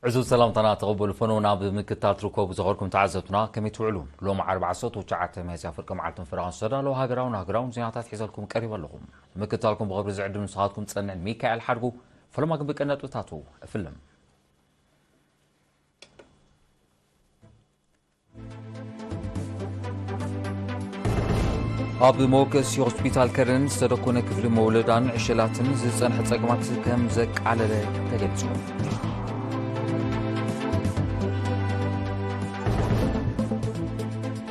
عزو السلام طنا تقبل فنونا بمكتات ركوب زغوركم تعزتنا كم يتوعلون لوم 4 صوت وشعات ميزا فرق معلتم فرنسا لو هاجراون زيناتات حيزلكم قريبا لكم مكتالكم بغبر زعد من صحاتكم تصنع ميكائيل حرقو فلما قبك أن تاتو فيلم أب موكس يوسبيتال كرن سرقونا كفل مولدان عشلاتن زيزان حتساقمات كم زك على تجلسون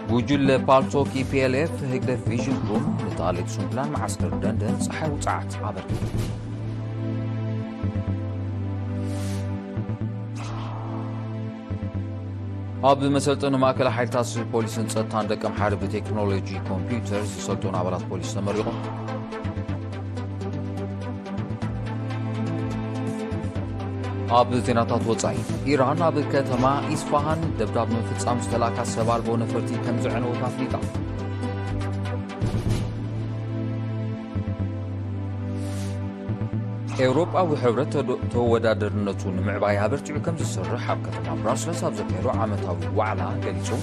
وجل بالتوكي PLF هيك فيجن روم لطالب سنبلان معسكر دندن صحة وساعات عبر أب مسألة ماكل حيل تاسر بوليس نصتان دكم حرب تكنولوجي كمبيوترز سلطون عبارات بوليس تمريقهم أب زيناتات وصعي إيران أب كتما إسفهان دبداب من فتصام استلاكا سبال بو نفرتي كم زعنو كافريقا أوروبا وحبرت تودادرنتو نمعباي هابرتعو كم زسرح أب كتما براسلس أب زكيرو عامتاوي وعلا قليسو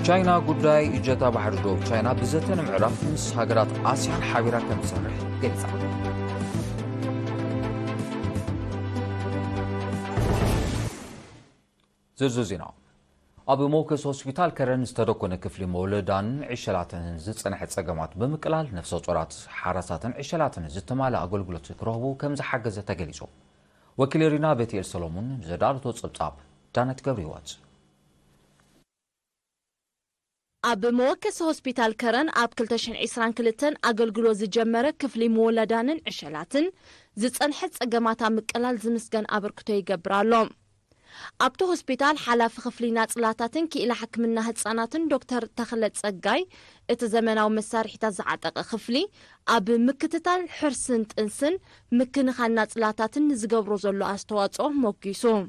چاينا قداي إجاتا بحر دوب چاينا بزتن معرف مس هاجرات آسيان حابيرا كم سرح قليسا زرزو زينا أبو موكس هوسبيتال كرن استدقون كفل مولدان عشلاتن زتصنحت سقمات بمقلال نفس صورات حراساتن عشلاتن زتمالا أقولقلت كرهبو كم زحجزة تقليسو وكيل رينا بيتي السلومون زدارتو صبصاب دانت قبريوات أب موكس هوسبيتال كرن أب كلتشن عسران كلتن أقولقلو زجمرة كفل مولدان عشلاتن زتصنحت سقماتا مقلال زمسقن أبركتو يقبرالهم أبتو هوسبيتال حالا في خفلينا صلاتاتن كي إلى حكمنا هتصاناتن دكتور تخلت سقاي اتزمناو مسارح تزعاتق خفلي أب مكتتال حرسنت انسن مكن خانا صلاتاتن نزقبرو زلو أستواصو موكيسو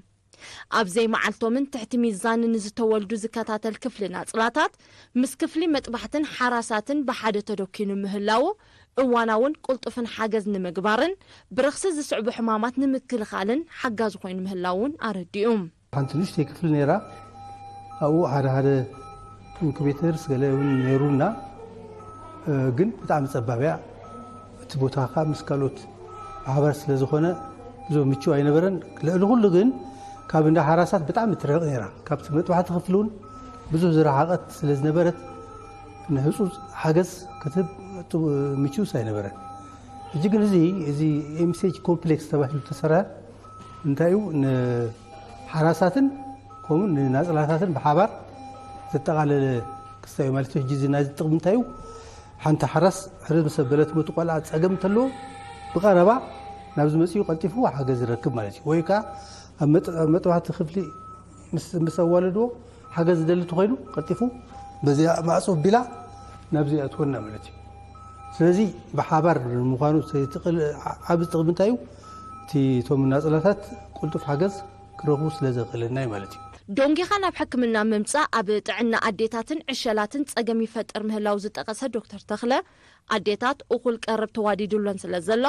أب زي معلتو من تحت ميزان نزتوالدو زكاتات الكفلنا صلاتات مس كفلي مطبحتن حراساتن بحادة تدوكينو مهلاو اواናውን ቁልጥፍን ሓገዝ ንምግባርን ብርክስ ዝስዕቡ ሕማማት ንምክልኻልን ሓጋዝ ኮይኑ ምህላውን አረዲኡም ሓንቲ ንሽተ ክፍል ነራ አው ሓደ ኢንኩቤተር ስገለውን ነሩና ግን በጣም ጸባቢያ እቲ ቦታኻ ምስካሎት ማህበር ስለ ዝኾነ ብዙ ምቹ አይነበረን ለሁሉ ግን ካብ እንደ ሓራሳት በጣም ትረቅ ነራ ካብቲ መጥባሕቲ ክፍሉን ብዙ ዝረሓቀት ስለ ዝነበረት ንህጹጽ ሓገዝ ክትብ ምቹ ሳይነበረን እጅግን እዚ ኤምሲኤች ኮምፕሌክስ ተባሂሉ ተሰራ እንታዩ ሓራሳትን ኮሙን ናጽላታትን በሓባር ዘጠቃለለ ክስታዩ ማለት ነው ጂዝና ዝጥቅም እንታዩ ሓንታ ሓራስ ሕርዝ መሰበለት ሞት ቆልዓ ጸገም ተሎ ብቀረባ ናብዚ መጽዩ ቀልጢፉ ሓገዝ ይረክብ ማለት እዩ ወይ ካ መጥባሕቲ ክፍሊ ምስ ኣዋለዶ ሓገዝ ደሊ ተኮይኑ ቀልጢፉ በዚ ማዕጾ ቢላ ናብዚ ኣትወና ማለት እዩ ስለዚህ በሓባር ምዃኑ ሰይትቅል ዓብ ጥቅምንታዩ እቲ ቶም ናጽላታት ቁልጡፍ ሓገዝ ክረኽቡ ስለ ዘኽእለና ማለት እዩ ዶንጊኻ ናብ ሕክምና ምምጻእ ኣብ ጥዕና ኣዴታትን ዕሸላትን ጸገም ይፈጥር ምህላው ዝጠቐሰ ዶክተር ተኽለ ኣዴታት እኹል ቀረብ ተዋዲዱለን ስለ ዘሎ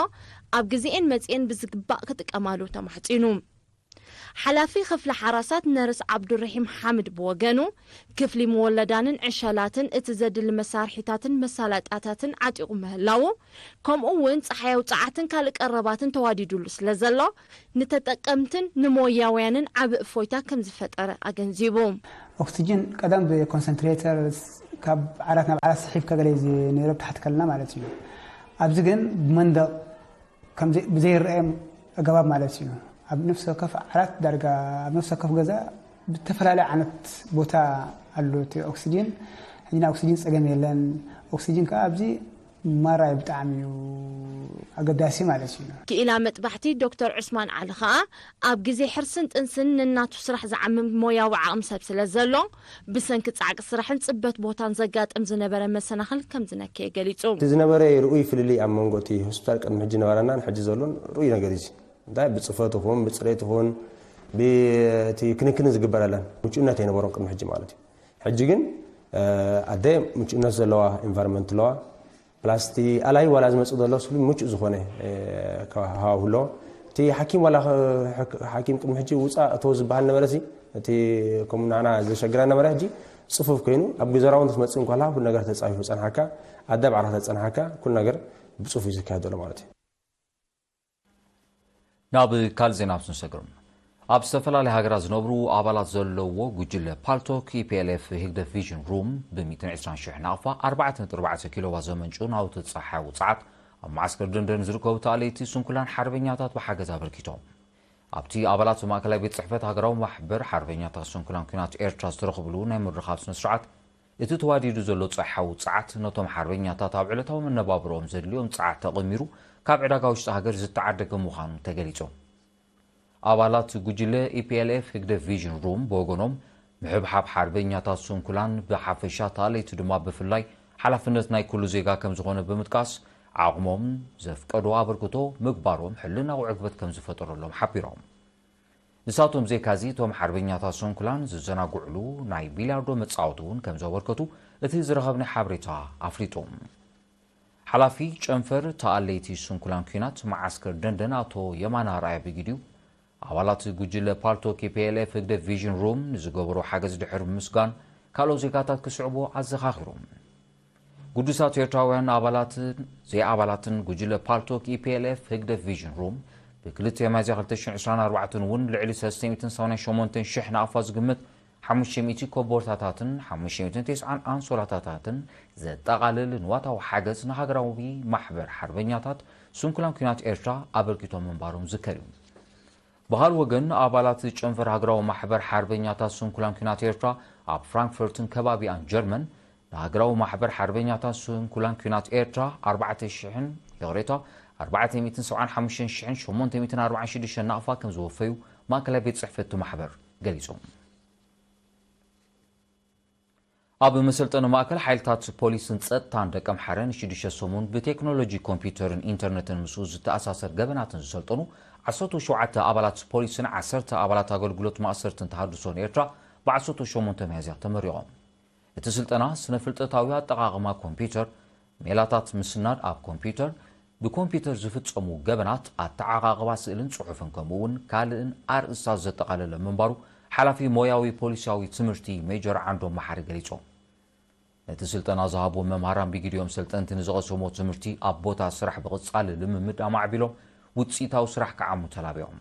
ኣብ ግዜኤን መጽኤን ብዝግባእ ክጥቀማሉ ተማሕጺኑ حلافي خفل حراسات نرس عبد الرحيم حامد بوغانو كفلي مولدانن عشالاتن اتزاد المسارحيتاتن مسالاتاتن عاتيقو مهلاو كم اوين صحيو صعاتن كالك قرباتن تواديدول سلازلا نتتقمتن نموياويانن عب فويتا كم زفتر اغنزيبو اكسجين قدام بكونسنتريتر كاب عرفنا على صحيف كغليز نيرب تحت كلنا معناتيو ابزي ግን بمندق كم زي الرئيم اغباب معناتيو اب نفس كف عرات درجه نفس كف غزا بتفلالي عنت بوتا አሉት ኦክሲጅን እኛ ኦክሲጅን ጸገም የለን ኦክሲጅን ከአብዚ ማራይ በጣምዩ አገዳሲ ማለት ነው كإلى مطبحتي دكتور عثمان علخا اب غزي حرسن ጥንስን እናቱ ስራሕ ዝዓምም ሞያው ዓቅም ሰብ ስለዘሎ ብሰንክ ጻቅ ስራሕን ጽበት ቦታን ዘጋጥም ዝነበረ መሰናኸል ከም ዝነከ ገሊጹ ዝነበረ ሩይ ፍልሊ ኣብ መንጎቲ ሆስፒታል ቀድሚ ሕጂ ነበረና ሕጂ ዘሎን ሩይ ነገር እዚ እንታይ ብጽፈትኩም ብጽሬትኩም بتي كنكن زغبرالن مچونات ينبرون قدم حج مالتي حج ግን አደ ምቹነት ዘለዋ ኢንቫይሮንመንት ለዋ بلاستي ألاي ولا زم صدق الله سلم مش زخنة كهاولو تي حكيم ولا حكيم كم حجي وصا توز بحالنا مرسي تي كم أنا زي شجرنا مرهجي صفوف كينو أبو زراون تسمعون كلها كل نجار تصعيف وصان حكا أدب عرفت تصان حكا كل نجار بصفوف يزكى هذول مالتي ناب كال زين أبسن سكرم أب استفلا لهاجر زنبرو أبلات زلوا وجل بالتوك PLF هيك فيجن روم ب220 شحن ألفا 4.4 كيلو وزمن جون أو تصحى وصعد معسكر دندن زركو تاليتي سنكلان حربينياتات بحاجة بركيتهم أبتي أبلات ماكلا بيت صحفة هاجروا محبر حربينياتات سنكلان كنات إيرتراس ترخبلو نمر رخاب سنسرعت اتتوادي زلوا تصحى وصعد نتهم حربينياتات أبعلتهم من نبابروم زليوم تصعد تقميرو كاب عراقاوش هاجر زتعدق مخان تجليتهم أبالات جوجلة EPLF هيك فيجن روم بوغنوم محبحب حربينياتات سنكلان بحفشات علي تدما بفلاي حلفنت ناي كل زيغا كم زغونه بمتكاس عقمهم زفقدو ابركتو مغباروم حلنا وعقبت كم زفطرلهم حبيروم نساتهم زي كازي توم حربينياتات سنكلان ززناغعلو ناي بيلاردو متصاوتون كم زوركتو اتي زرغبنا حبريتا افريتوم حلافي چنفر تاليتي سنكلان كينات معسكر دندناتو يمانا راي بيجيديو أولات جوجلة بالتو PLF هيك فيجن روم نزجبرو حاجز دحر مسجان كالو زكاتات كسعبو عزخاخروم قدوسات يرتاوين أولاتن جوجلة بالتو PLF هيك فيجن روم بكلت يمازي غلتشن 24 ون لعلي 398 شحن أفاز قمت 500 كوبورتاتاتن 509 أنصولاتاتن زاد تقلل نواتا وحاجز نهاجراو بي محبر حربينياتات سنكلام كينات إيرترا أبركيتو من باروم ذكريم بهال وجن أبالات جنفر هاجراو محبر حربينياتات سنكلان كينات إيرترا أب فرانكفورتن كبابي أن جرمن هاجراو محبر حربينياتات سنكلان كينات إيرترا 4 شحن يغريتا 475 شحن 840 شحن نقفا كم زوفيو ما كلا بيت صحفتو محبر قليزهم أب مسلطن ماكل حيلتات بوليسن تصدتان دقم حرن شديش سومون بتكنولوجي كمبيوترن انترنتن مسوز تأساسر قبناتن سلطنو 17 أبالات بوليسن 10 أبالات أغلقلوت مأسرتن تحدثون إيرترا بعصوتو 8 مهزيق تمريعهم التسلطنا سنفلتتاويات تقاغما كمبيوتر ميلاتات مسناد أب كمبيوتر بكمبيوتر زفتسمو قبنات التعاقاقبا سئلن صحفن كمون كالئن أرئيسات زتقالل منبارو حلفي موياوي بوليساوي تمرتي ميجر عندهم محارق قليتهم التسلطنا زهابو ممهران بيجيديوم سلطنتن زغسومو تمرتي أبوتا سرح بغصال لممد أمعبيلو وتصيتاو سرح كعامو تلابيهم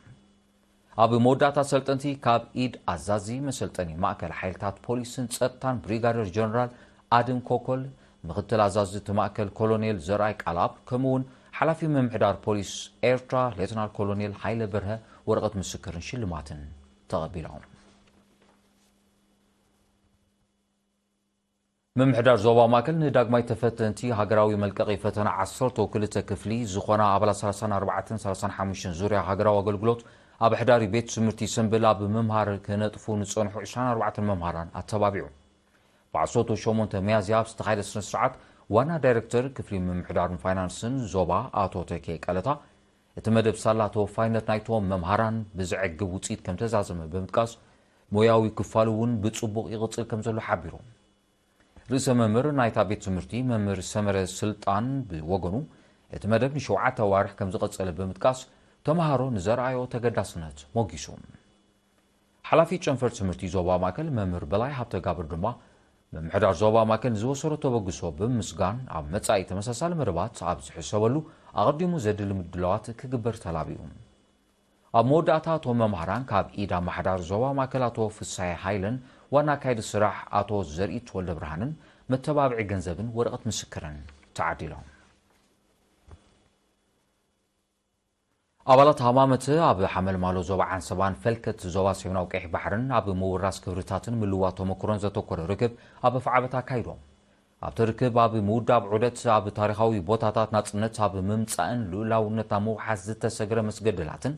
أبي موداتا سلطنتي كاب إيد أزازي مسلطني مأكل حيلتات بوليسن تصدتان بريغادر جنرال آدم كوكول مغتل أزازي تمأكل كولونيل زرايك ألاب كمون حلفي ممحدار بوليس إيرترا ليتنال كولونيل حيل برها ورقة مسكرن شلماتن تقبيلهم ممحدار زوبا ماكل نداق ماي تفتنتي هاجراوي ملققي فتنا 10 وكلتا كفلي زخونا أبلا 34 زوريا هاجراو أقلقلوت أب حداري بيت سمرتي سنبلا بممهار كنطفو نصنحو 24 ممهاران التبابيعو بعصوتو شومون تميازياب استخايد السنسرعات وانا دايركتور كفلي ممحدار فاينانسن زوبا آتو تكي قالتا اتمدب سالاتو فاينت نايتو ممهاران بزعق وطيت كم تزازم بمتقاس موياوي كفالوون بتصبق يغطل كم زلو حابيرو رئيس ممر نايتا بيت سمرتي ممر سمرة سلطان بوغنو اتمدب نشوعات وارح كم زغطل بمتقاس تمهارو نزرعيو تقداسنت موغيسون حلافي چنفر سمرتي زوبا ماكل ممر بلاي حبتا قابر دما ممحدار زوبا ماكل زوسرو توبقسو بمسقان عب متساي تمساسال مربات عب زحسوالو أغديمو زد المدلوات كقبر تلابيون أب موداتا تو ممهران كاب إيدا محدار زوبا ماكلاتو فساي هايلن وانا كايد السراح آتو زرئي تولد برهانن متبابعي جنزبن ورقة مسكرن تعديلهم أبلات همامت أب حمل مالو زوبا عن سبان فلكت زوبا سيوناو كيح بحرن أب موراس كبرتاتن ملواتو مكرون زتو كور ركب أب فعبتا كايدوم أب تركب أب مودا بعودت أب تاريخاوي بوتاتات ناتنت أب ممتسان لولاونتا موحز زتا سجر مسجدلاتن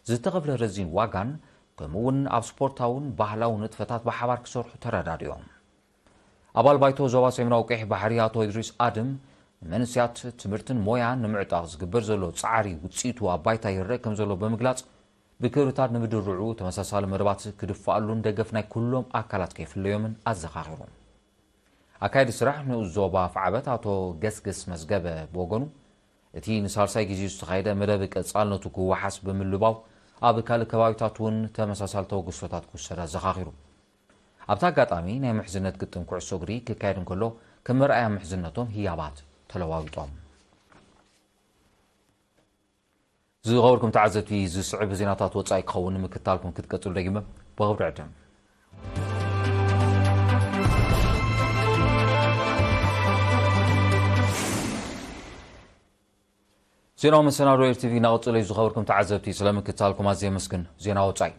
زتا قبل رزين واغان كمون أب سبورتاون بحلاون نتفتات بحبار كسورح ترداديوم أبال بايتو زوبا سيوناو كيح بحرياتو إدريس آدم منسيات تمرتن مويا نمعتاغ زقبر زلو تصعاري وتصيتو أبايتا يرقم زلو بمقلاط بكيروتات نمدر رعو تمساسال مربات كدفعلون دقفنا كلهم أكالات كيف اليومن أزخاخرون ኣካይዲ ስራሕ ንዞባ ፍዓበት ኣቶ ገስግስ መዝገበ ብወገኑ እቲ ንሳልሳይ ግዜ ዝተኻየደ መደብ ቀጻልነቱ ክወሓስ ብምልባው ኣብ ካልእ ከባቢታት እውን ተመሳሳሊ ተወግሶታት ክውሰዳ ዘኻኺሩ ኣብታ ኣጋጣሚ ናይ ምሕዝነት ግጥም ኩዕሶ እግሪ ክካየድ እንከሎ ከም መርኣያ ምሕዝነቶም ህያባት ተለዋዊጦም ዝኸበርኩም ተዓዘብቲ ዝስዕብ ዜናታት ወጻኢ ክኸውን ምክታልኩም ክትቀጽሉ ደጊመ ብኽብሪ ዕድም ዜናው መሰናዶ ኤርቲቪ ናቕጽለ ዝኸበርኩም ተዓዘብቲ ስለምክታልኩም ኣዝየ መስግን ዜና ወጻኢ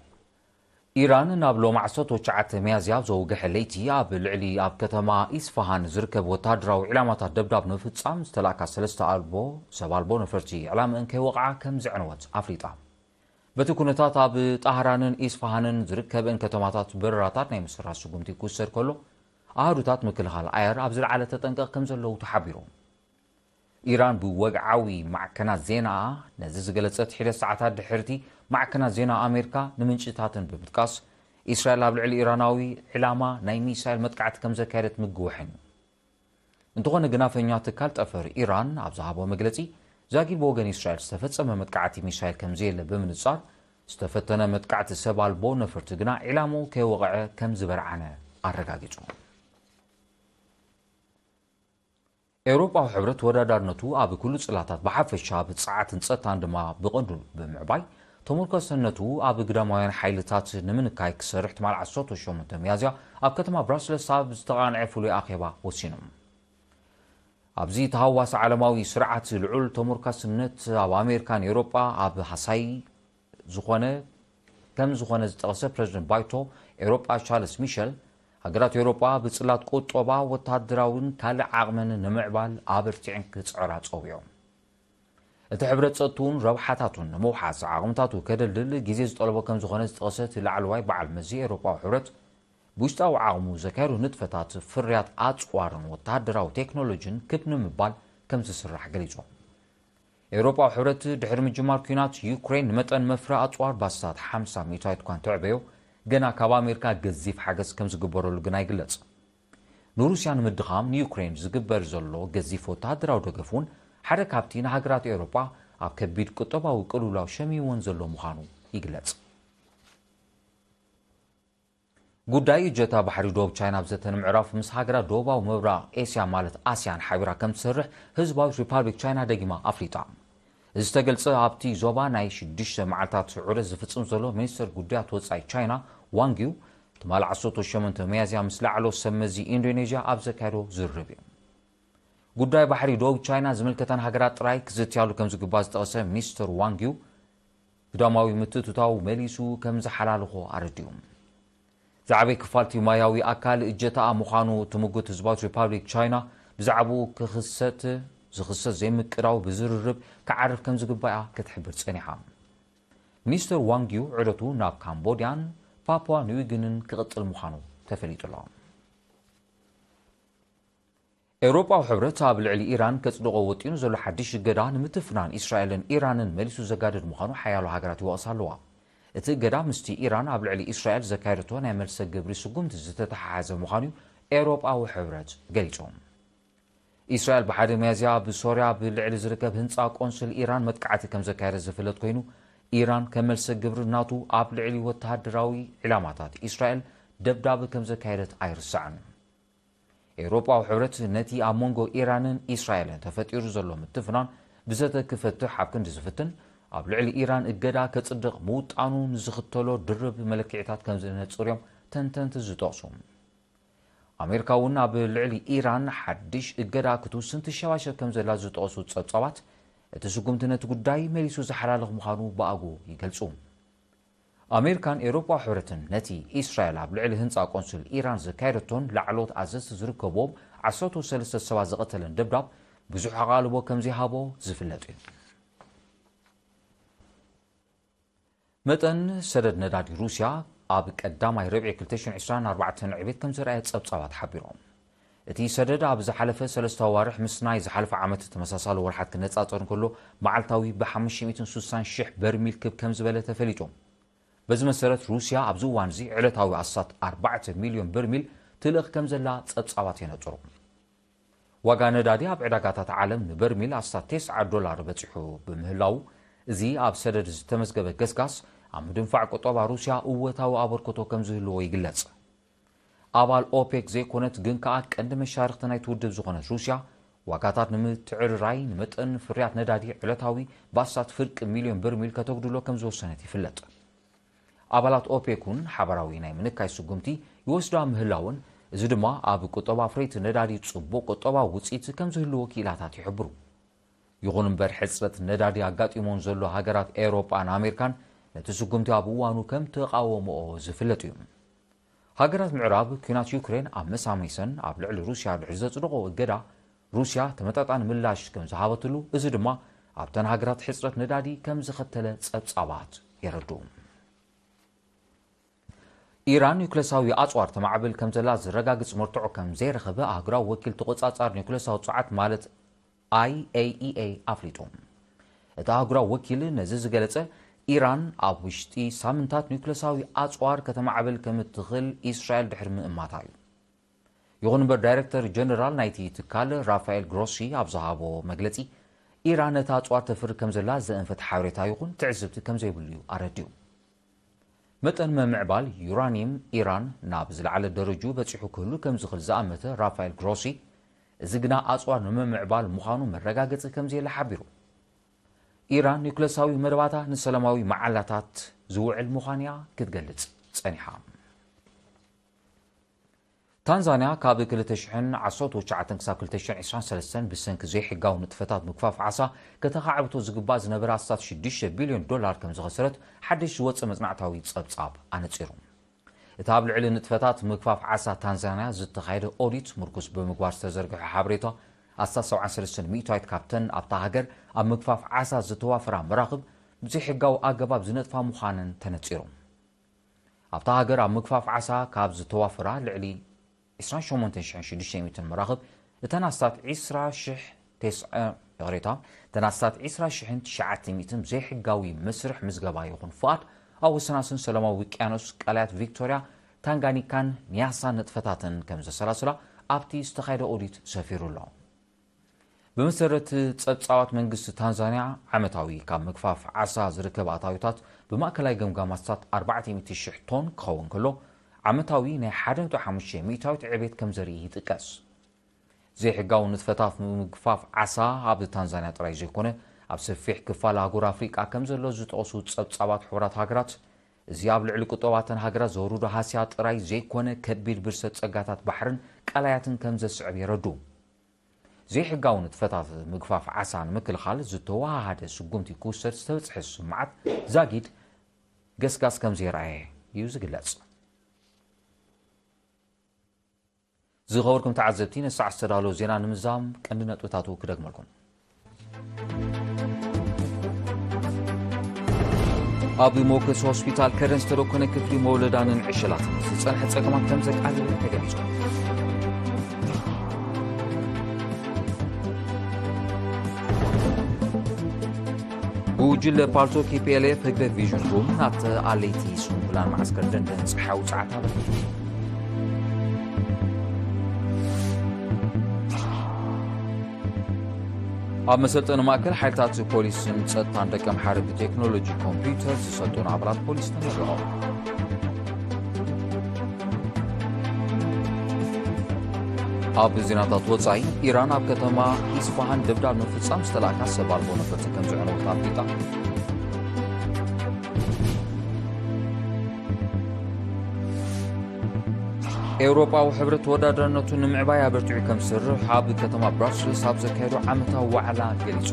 ኢራን ናብ ሎም 19 ሚያዝያ ዘውግሐ ለይቲ ኣብ ልዕሊ ኣብ ከተማ ኢስፋሃን ዝርከብ ወታደራዊ ዕላማታት ደብዳብ ንፍጻም ዝተላእካ 3 ሰብ ኣልቦ ነፈርቲ ዕላምአን ከይወቕዓ ከም ዘዕነወት ኣፍሊጣ በቲ ኩነታት ኣብ ጣህራንን ኢስፋሃንን ዝርከበን ከተማታት በረራታት ናይ ምስራች ስጉምቲ ክውሰድ ከሎ ኣህዱታት ምክልኻል ኣየር ኣብ ዝለዓለ ተጠንቀቕ ከም ዘለዉ ተሓቢሩ ኢራን ብወግዓዊ ማዕከናት ዜና ነዚ ዝገለጸት 1 ሰዓታት ድሕርቲ ማዕከናት ዜና ኣሜሪካ ንምንጭታትን ብምጥቃስ እስራኤል ኣብ ልዕሊ ኢራናዊ ዕላማ ናይ ሚሳይል መጥቃዕቲ ከም ዘካየደት ምግውሕን እንተኾነ ግናፈኛ ትካል ጠፈር ኢራን ኣብ ዝሃቦ መግለጺ ዛጊብ ወገን እስራኤል ዝተፈጸመ መጥቃዕቲ ሚሳይል ከም ዘየለ ብምንጻር ዝተፈተነ መጥቃዕቲ ሰብ ኣልቦ ነፈርቲ ግና ዕላማው ከይወቕዐ ከም ዝበርዓነ ኣረጋጊጹ ኤውሮጳዊ ሕብረት ወዳዳርነቱ ኣብ ኩሉ ጽላታት ብሓፈሻ ብፅዓትን ጸጥታን ድማ ብቐንዱ ብምዕባይ ተመርኮሰነቱ ኣብ ግዳማውያን ሓይልታት ንምንካይ ክሰርሕ ትማል 18 ሚያዝያ ኣብ ከተማ ብራስለስ ኣብ ዝተቓንዐ ፍሉይ ኣኼባ ወሲኖም ኣብዚ ተሃዋሲ ዓለማዊ ስርዓት ልዑል ተመርካስነት ኣብ ኣሜሪካን ኤውሮጳ ኣብ ሃሳይ ከም ዝኾነ ዝጠቐሰ ፕረዚደንት ባይቶ ኤውሮጳ ቻርልስ ሚሸል ሃገራት ኤውሮጳ ብጽላት ቁጠባ ወታደራውን ካልእ ዓቕመን ንምዕባል ኣበርቲዕን ክጽዕራ ጸውዮም እቲ ሕብረት ጸጥቱን ረብሓታቱን ንምውሓስ ዓቕምታቱ ከደልድል ግዜ ዝጠለቦ ከም ዝኾነ ዝጠቐሰት ላዕለዋይ በዓል መዚ ኤውሮጳዊ ሕብረት ብውሽጣዊ ዓቕሙ ዘካየዱ ንጥፈታት ፍርያት ኣጽዋርን ወታደራዊ ቴክኖሎጂን ክብ ንምባል ከም ዝስራሕ ገሊጾም ኤውሮጳዊ ሕብረት ድሕሪ ምጅማር ኩናት ዩክሬን ንመጠን መፍረ ኣጽዋር ባስታት 50 ሚሊዮን እኳ ተዕበዮ ገና ካብ ኣሜሪካ ገዚፍ ሓገዝ ከም ዝግበረሉ ግና ይግለጽ ንሩስያ ንምድኻም ንዩክሬን ዝግበር ዘሎ ገዚፍ ወታደራዊ ደገፍ እውን ሓደ ካብቲ ንሃገራት ኤውሮጳ ኣብ ከቢድ ቁጠባዊ ቅልውላው ሸሚዎን ዘሎ ምዃኑ ይግለጽ ጉዳይ እጀታ ባሕሪ ዶብ ቻይና ብዘተ ንምዕራፍ ምስ ሃገራት ዶባዊ ምብራቕ ኤስያ ማለት ኣስያን ሓቢራ ከም ትሰርሕ ህዝባዊ ሪፓብሊክ ቻይና ደጊማ ኣፍሊጣ እዚ ዝተገልጸ ኣብቲ ዞባ ናይ 6 መዓልታት ዑደት ዝፍጽም ዘሎ ሚኒስትር ጉዳያት ወጻኢ ቻይና ዋንጊው ትማል 18 ሚያዝያ ምስ ላዕሎ ሰብ መዚ ኢንዶኔዥያ ኣብ ዘካየዶ ዝርርብ እዩ ጉዳይ ባሕሪ ዶብ ቻይና ዝምልከተን ሃገራት ጥራይ ክዝትያሉ ከም ዝግባእ ዝጠቐሰ ሚኒስትር ዋንጊው ግዳማዊ ምትእትታው መሊሱ ከም ዝሓላልኾ ኣረዲዩ ዛዕበይ ክፋልቲ ማያዊ ኣካል እጀታኣ ምዃኑ ትምጉት ህዝባዊት ሪፓብሊክ ቻይና ብዛዕባኡ ዝኽሰት ዘይምቅዳው ብዝርርብ ክዓርፍ ከም ዝግባኣ ክትሕብር ጸኒሓ ሚኒስትር ዋንጊው ዑደቱ ናብ ካምቦድያን ፓፑዋ ኒውጊንን ክቕጥል ምዃኑ ተፈሊጡሎ ኤውሮጳዊ ሕብረት ኣብ ልዕሊ ኢራን ከጽድቆ ወጢኑ ዘሎ ሓድሽ እገዳ ንምትፍናን እስራኤልን ኢራንን መሊሱ ዘጋድድ ምዃኑ ሓያሎ ሃገራት ይወቕሳ ኣለዋ እቲ እገዳ ምስቲ ኢራን ኣብ ልዕሊ እስራኤል ዘካየደቶ ናይ መልሰ ግብሪ ስጉምቲ ዝተተሓሓዘ ምዃኑ ኤውሮጳዊ ሕብረት ገሊጾም እስራኤል ብሓደ ሚያዝያ ብሶርያ ብልዕሊ ዝርከብ ህንፃ ቆንስል ኢራን መጥቃዕቲ ከም ዘካየደ ዝፍለጥ ኮይኑ ኢራን ከም መልሰ ግብሪ ናቱ ኣብ ልዕሊ ወተሃደራዊ ዕላማታት እስራኤል ደብዳቤ ከም ዘካየደት ኣይርስዕን ኤውሮጳዊ ሕብረት ነቲ ኣብ መንጎ ኢራንን እስራኤልን ተፈጢሩ ዘሎ ምትፍናን ብዘተ ክፈትሕ ኣብ ክንዲ ዝፍትን ኣብ ልዕሊ ኢራን እገዳ ከጽድቕ ምውጣኑ ንዝኽተሎ ድርብ መለክዕታት ከም ዝነጽር እዮም ተንተንቲ ዝጠቕሱ ኣሜሪካ እውን ኣብ ልዕሊ ኢራን ሓድሽ እገዳ ክትውስን ትሸባሸብ ከም ዘላ ዝጠቕሱ ጸብጻባት እቲ ስጉምቲ ነቲ ጉዳይ መሊሱ ዝሓላለኽ ምዃኑ ብኣጉ ይገልጹ ኣሜሪካን ኤውሮጳዊ ሕብረትን ነቲ እስራኤል ኣብ ልዕሊ ህንፃ ቆንስል ኢራን ዘካየደቶን ላዕሎት ኣዘዝቲ ዝርከቦም 13 ሰባት ዘቐተለን ደብዳብ ብዙሕ ኣቓልቦ ከም ዘይሃቦ ዝፍለጥ እዩ መጠን ሰደድ ነዳዲ ሩስያ ኣብ ቀዳማይ ረብዒ 2024 ዕቤት ከም ዘርኣየ ጸብጻባት ሓቢሮም እቲ ሰደድ ኣብ ዝሓለፈ 3 ኣዋርሕ ምስ ናይ ዝሓለፈ ዓመት ተመሳሳሊ ወርሓት ክነጻጸር እንከሎ መዓልታዊ ብ560,000 በርሚል ክብ ከም ዝበለ ተፈሊጦም በዚ መሰረት ሩስያ ኣብዚ እዋን እዚ ዕለታዊ ኣሳት 4 ሚልዮን በርሚል ትልኽ ከም ዘላ ጸብጻባት የነጽሩ ዋጋ ነዳዲ ኣብ ዕዳጋታት ዓለም ንበርሚል $9 በፂሑ ብምህላው እዚ ኣብ ሰደድ ዝተመዝገበ ገስጋስ ኣብ ምድንፋዕ ቁጠባ ሩስያ እወታዊ ኣበርክቶ ከም ዝህልዎ ይግለጽ ኣባል ኦፔክ ዘይኮነት ግን ከዓ ቀንዲ መሻርክቲ ናይቲ ውድብ ዝኾነት ሩስያ ዋጋታት ንምትዕርራይ ንመጠን ፍርያት ነዳዲ ዕለታዊ ባሳት ፍርቂ ሚልዮን በርሚል ከተጉድሎ ከም ዝወሰነት ይፍለጥ ኣባላት ኦፔክን ሓበራዊ ናይ ምንካይ ስጉምቲ ይወስዳ ምህላውን እዚ ድማ ኣብ ቁጠባ ፍሬት ነዳዲ ጽቡቕ ቁጠባ ውጽኢት ከም ዝህልዎ ኪላታት ይሕብሩ ይኹን እምበር ሕጽረት ነዳዲ ኣጋጢሞን ዘሎ ሃገራት ኤውሮጳን ኣሜሪካን ነቲ ስጉምቲ ኣብ እዋኑ ከም ተቃወምኦ ዝፍለጥ እዩ ሃገራት ምዕራብ ኩናት ዩክሬን ኣብ መሳመይሰን ኣብ ልዕሊ ሩስያ ልዕሊ ዘጽድቆ እገዳ ሩስያ ተመጣጣኒ ምላሽ ከም ዝሃበትሉ እዚ ድማ ኣብተን ሃገራት ሕጽረት ነዳዲ ከም ዝኸተለ ጸብጻባት የረዱ ኢራን ኒውክለሳዊ ኣጽዋር ተማዕብል ከም ዘላ ዝረጋግጽ መርትዖ ከም ዘይረኸበ ኣህጉራዊ ወኪል ተቆጻጻሪ ኒውክለሳዊ ጽዓት ማለት IAEA ኣፍሊጡ እቲ ኣህጉራዊ ወኪል ነዚ ዝገለጸ ኢራን ኣብ ውሽጢ ሳምንታት ኒውክለሳዊ ኣጽዋር ከተማዕብል ከም እትኽእል እስራኤል ድሕሪ ምእማታ እዩ ይኹን እምበር ዳይሬክተር ጀነራል ናይቲ ትካል ራፋኤል ግሮሲ ኣብ ዝሃቦ መግለጺ ኢራን ነቲ ኣጽዋር ተፍሪ ከም ዘላ ዘእንፈት ሓበሬታ ይኹን ትዕዝብቲ ከም ዘይብሉ እዩ ኣረዲዩ መጠን መምዕባል ዩራኒየም ኢራን ናብ ዝለዓለ ደረጃ በፂሑ ክህሉ ከም ዝኽእል ዝኣመተ ራፋኤል ግሮሲ እዚ ግና ኣጽዋር ንምምዕባል ምዃኑ መረጋገፂ ከም ዘየለ ሓቢሩ ኢራን ኒውክለሳዊ መደባታ ንሰላማዊ መዓላታት ዝውዕል ምዃንያ ክትገልጽ ጸኒሓ ታንዛንያ ካብ 2019-2023 ብሰንኪ ዘይሕጋዊ ንጥፈታት ምክፋፍ ዓሳ ከተኻዕብቶ ዝግባእ ዝነበረ $6 ቢልዮን ከም ዝኸሰረት ሓድሽ ዝወፅእ መጽናዕታዊ ጸብጻብ ኣነጺሩ እቲ ኣብ ልዕሊ ንጥፈታት ምክፋፍ ዓሳ ታንዛንያ ዝተኻየደ ኦዲት ምርኩስ ብምግባር ዝተዘርግሐ ሓበሬታ 73% ካብተን ኣብታ ሃገር ኣብ ምክፋፍ ዓሳ ዝተዋፈራ መራኽብ ብዘይሕጋዊ ኣገባብ ዝነጥፋ ምዃነን ተነጺሩ ኣብታ ሃገር ኣብ ምክፋፍ ዓሳ ካብ ዝተዋፈራ ልዕሊ 28,600 መራኽብ እተን ኣስታት 20,900 ዘይሕጋዊ መስርሕ ምዝገባ ይኹን ፍቓድ ኣብ ወሰናስን ሰላማዊ ውቅያኖስ ቃልያት ቪክቶርያ ታንጋኒካን ኒያሳን ንጥፈታትን ከም ዘሰላስላ ኣብቲ ዝተኻየደ ኦዲት ሰፊሩ ኣሎ بمسرت ጸብጻባት መንግስቲ ታንዛንያ ዓመታዊ ካብ ምግፋፍ ዓሳ ዝርከብ ኣታዊታት ብማእከላይ ገምጋማታት 400,000 ቶን ክኸውን ከሎ ዓመታዊ ናይ 1.5 ዕቤት ከም ዘርኢ ይጥቀስ ዘይሕጋዊ ንጥፈታት ምግፋፍ ዓሳ ኣብ ታንዛንያ ጥራይ ዘይኮነ ኣብ ሰፊሕ ክፋል ኣህጉር ኣፍሪቃ ከም ዘሎ ዝጠቕሱ ጸብጻባት ሕብራት ሃገራት እዚ ኣብ ልዕሊ ቁጠባተን ሃገራት ዘውርዱ ሃስያ ጥራይ ዘይኮነ ከቢድ ብርሰት ጸጋታት ባሕርን ቃላያትን ከም ዘስዕብ ይረዱ ዘይሕጋዊ ንጥፈታት ምግፋፍ ዓሳ ንምክልኻል ዝተዋሃደ ስጉምቲ ክውሰድ ዝተበጽሐ ስምዓት ዛጊድ ገስጋስ ከም ዘይረኣየ እዩ ዝግለጽ ዝኸበርኩም ተዓዘብቲ ነሳዕ ዝተዳለወ ዜና ንምዛም ቀንዲ ነጥብታቱ ክደግመልኩም ኣብ ሞከስ ሆስፒታል ከረን ዝተደኮነ ክፍሊ መውለዳንን ዕሸላትን ዝጸንሐ ጸገማት ከም ዘቃልል ተገሊጹ وجل بارتو كي بي ال اف هكذا فيجن روم نات اليتي سون بلان معسكر دندن صحاو ساعتها ኣብ መሰልጠኒ ማእከል ሓይልታት ፖሊስን ጸጥታን ደቂ ኣምሓራ ብቴክኖሎጂ ኮምፒውተር ዝሰልጡን ኣባላት ፖሊስ ተመርቀው ኣብ ዜናታት ወጻኢ ኢራን ኣብ ከተማ ኢስፋሃን ደብዳብ ንፍጻም ዝተላካ ሰብ ኣልቦ ነፈርቲ ከም ዝዕነው ኣፍሪቃ ኤውሮጳዊ ሕብረት ተወዳዳሪነቱ ንምዕባይ ኣበርቲዑ ከም ዝሰርሕ ኣብ ከተማ ብራስልስ ኣብ ዘካየዱ ዓመታዊ ዋዕላ ገሊጹ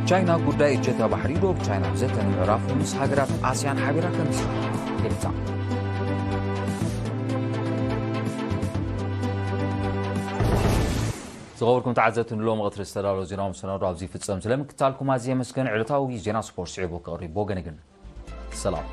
ቻይና ጉዳይ እጀታ ባሕሪ ዶብ ቻይና ዘተ ንምዕራፍ ምስ ሃገራት ኣስያን ሓቢራ ከም ዝሰርሕ ገሊጻ زغوركم تعزتن لهم غتر استدارو زينام سنادو عبزي في السلام سلام كتالكم عزيزي مسكن علتاوي زينا سبورت سعيبو كغري بوغنغن سلام